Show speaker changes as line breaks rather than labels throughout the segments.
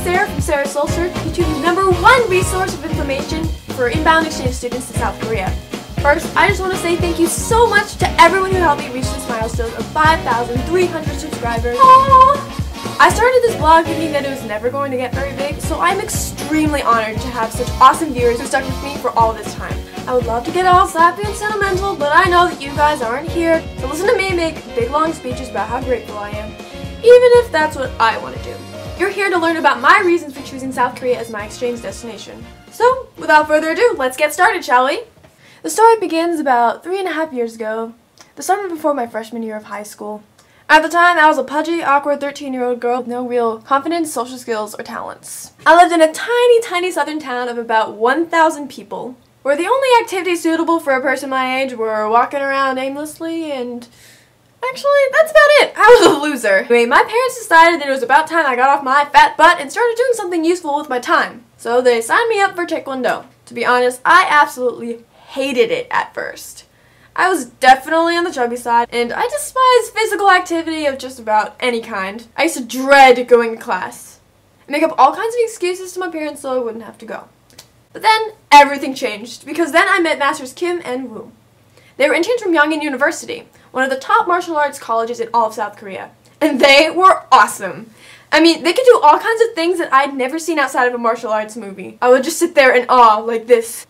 Sarah from SeoulSearch, YouTube's #1 resource of information for inbound exchange students to South Korea. First, I just want to say thank you so much to everyone who helped me reach this milestone of 5,300 subscribers. Aww. I started this blog thinking that it was never going to get very big, so I'm extremely honored to have such awesome viewers who stuck with me for all this time. I would love to get all sappy and sentimental, but I know that you guys aren't here to listen to me make big long speeches about how grateful I am, even if that's what I want to do. You're here to learn about my reasons for choosing South Korea as my exchange destination. So, without further ado, let's get started, shall we? The story begins about 3.5 years ago, the summer before my freshman year of high school. At the time, I was a pudgy, awkward 13-year-old girl with no real confidence, social skills, or talents. I lived in a tiny southern town of about 1,000 people, where the only activities suitable for a person my age were walking around aimlessly and... actually, that's about it. I was a loser. Anyway, my parents decided that it was about time I got off my fat butt and started doing something useful with my time. So they signed me up for Taekwondo. To be honest, I absolutely hated it at first. I was definitely on the chubby side, and I despise physical activity of just about any kind. I used to dread going to class and make up all kinds of excuses to my parents so I wouldn't have to go. But then, everything changed, because then I met Masters Kim and Woo. They were interns from Yongin University, one of the top martial arts colleges in all of South Korea, and they were awesome. I mean, they could do all kinds of things that I'd never seen outside of a martial arts movie. I would just sit there in awe, like this.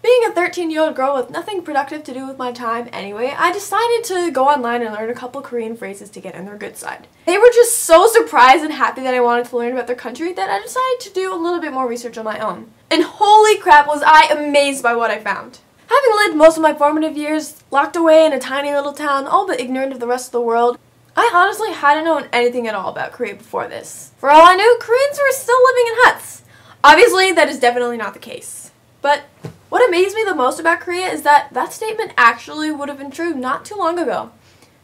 Being a 13-year-old girl with nothing productive to do with my time anyway, I decided to go online and learn a couple Korean phrases to get on their good side. They were just so surprised and happy that I wanted to learn about their country that I decided to do a little bit more research on my own. And holy crap, was I amazed by what I found. Having lived most of my formative years locked away in a tiny little town, all but ignorant of the rest of the world, I honestly hadn't known anything at all about Korea before this. For all I knew, Koreans were still living in huts. Obviously, that is definitely not the case. But what amazed me the most about Korea is that that statement actually would have been true not too long ago.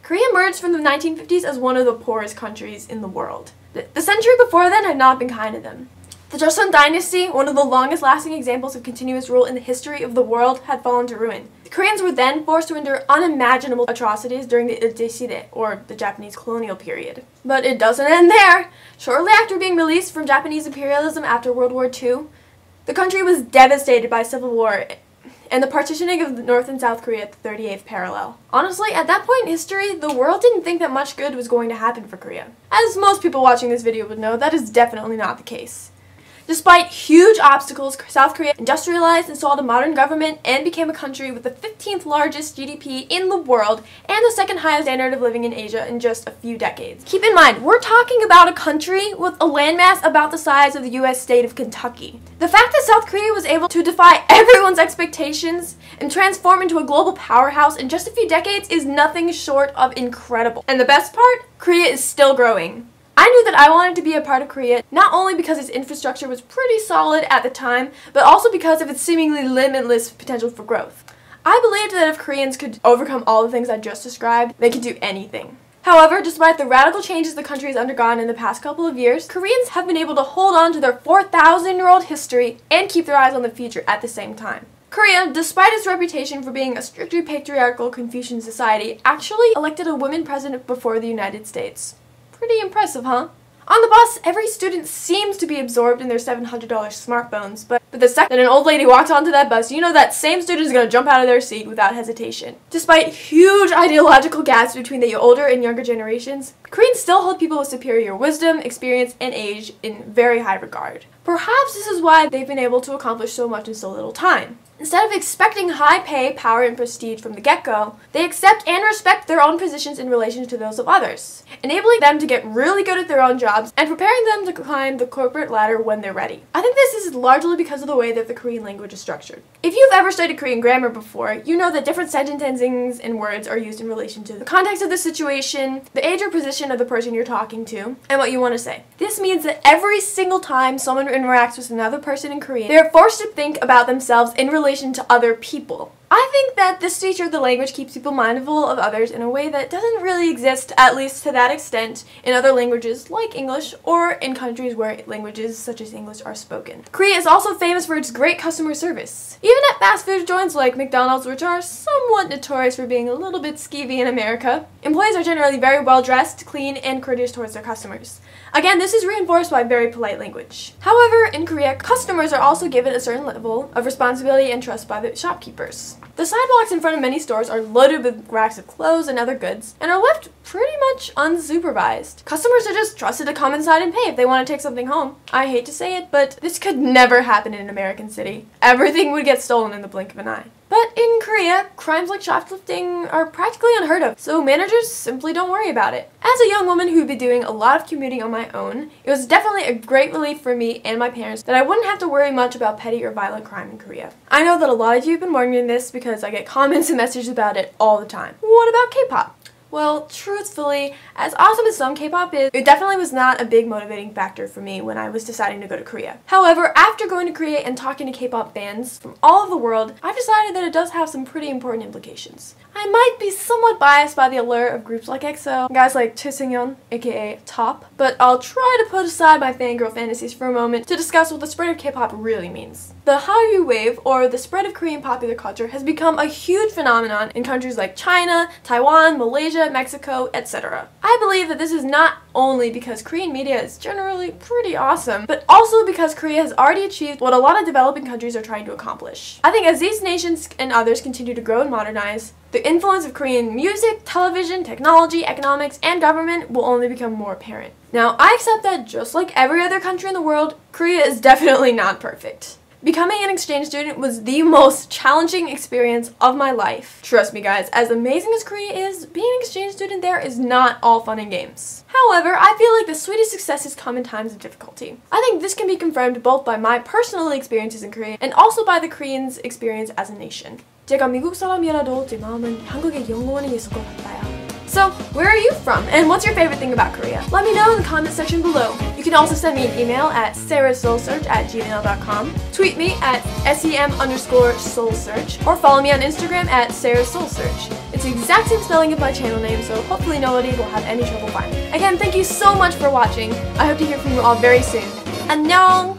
Korea emerged from the 1950s as one of the poorest countries in the world. The century before then had not been kind to them. The Joseon dynasty, one of the longest-lasting examples of continuous rule in the history of the world, had fallen to ruin. The Koreans were then forced to endure unimaginable atrocities during the Edo, or the Japanese colonial period. But it doesn't end there. Shortly after being released from Japanese imperialism after World War II, the country was devastated by civil war and the partitioning of North and South Korea at the 38th parallel. Honestly, at that point in history, the world didn't think that much good was going to happen for Korea. As most people watching this video would know, that is definitely not the case. Despite huge obstacles, South Korea industrialized, installed a modern government, and became a country with the 15th largest GDP in the world and the second highest standard of living in Asia in just a few decades. Keep in mind, we're talking about a country with a landmass about the size of the US state of Kentucky. The fact that South Korea was able to defy everyone's expectations and transform into a global powerhouse in just a few decades is nothing short of incredible. And the best part? Korea is still growing. I knew that I wanted to be a part of Korea, not only because its infrastructure was pretty solid at the time, but also because of its seemingly limitless potential for growth. I believed that if Koreans could overcome all the things I just described, they could do anything. However, despite the radical changes the country has undergone in the past couple of years, Koreans have been able to hold on to their 4,000-year-old history and keep their eyes on the future at the same time. Korea, despite its reputation for being a strictly patriarchal Confucian society, actually elected a woman president before the United States. Pretty impressive, huh? On the bus, every student seems to be absorbed in their $700 smartphones, but the second that an old lady walks onto that bus, you know that same student is going to jump out of their seat without hesitation. Despite huge ideological gaps between the older and younger generations, Koreans still hold people with superior wisdom, experience, and age in very high regard. Perhaps this is why they've been able to accomplish so much in so little time. Instead of expecting high pay, power, and prestige from the get-go, they accept and respect their own positions in relation to those of others, enabling them to get really good at their own jobs and preparing them to climb the corporate ladder when they're ready. I think this is largely because of the way that the Korean language is structured. If you've ever studied Korean grammar before, you know that different sentence endings and words are used in relation to the context of the situation, the age or position of the person you're talking to, and what you want to say. This means that every single time someone interacts with another person in Korean, they are forced to think about themselves in relation to other people. I I think that this feature of the language keeps people mindful of others in a way that doesn't really exist, at least to that extent, in other languages like English or in countries where languages such as English are spoken. Korea is also famous for its great customer service. Even at fast food joints like McDonald's, which are somewhat notorious for being a little bit skeevy in America, employees are generally very well dressed, clean, and courteous towards their customers. Again, this is reinforced by very polite language. However, in Korea, customers are also given a certain level of responsibility and trust by the shopkeepers. The sidewalks in front of many stores are loaded with racks of clothes and other goods and are left pretty much unsupervised. Customers are just trusted to come inside and pay if they want to take something home. I hate to say it, but this could never happen in an American city. Everything would get stolen in the blink of an eye. But in Korea, crimes like shoplifting are practically unheard of, so managers simply don't worry about it. As a young woman who'd be doing a lot of commuting on my own, it was definitely a great relief for me and my parents that I wouldn't have to worry much about petty or violent crime in Korea. I know that a lot of you have been wondering this because I get comments and messages about it all the time. What about K-pop? Well, truthfully, as awesome as some K-pop is, it definitely was not a big motivating factor for me when I was deciding to go to Korea. However, after going to Korea and talking to K-pop fans from all over the world, I've decided that it does have some pretty important implications. I might be somewhat biased by the allure of groups like EXO, guys like Taesungyeon, aka Top, but I'll try to put aside my fangirl fantasies for a moment to discuss what the spread of K-pop really means. The Hallyu wave, or the spread of Korean popular culture, has become a huge phenomenon in countries like China, Taiwan, Malaysia, Mexico, etc. I believe that this is not only because Korean media is generally pretty awesome, but also because Korea has already achieved what a lot of developing countries are trying to accomplish. I think as these nations and others continue to grow and modernize, the influence of Korean music, television, technology, economics, and government will only become more apparent. Now, I accept that just like every other country in the world, Korea is definitely not perfect. Becoming an exchange student was the most challenging experience of my life. Trust me guys, as amazing as Korea is, being an exchange student there is not all fun and games. However, I feel like the sweetest successes come in times of difficulty. I think this can be confirmed both by my personal experiences in Korea and also by the Koreans' experience as a nation. 제가 미국 사람이라도 제 마음은 한국에 영원히 있을 것 같아요. So, where are you from, and what's your favorite thing about Korea? Let me know in the comment section below. You can also send me an email at sarahsoulsearch@gmail.com, tweet me at sem_soulsearch, or follow me on Instagram at sarahsoulsearch. It's the exact same spelling of my channel name, so hopefully nobody will have any trouble finding it. Again, thank you so much for watching. I hope to hear from you all very soon. 안녕!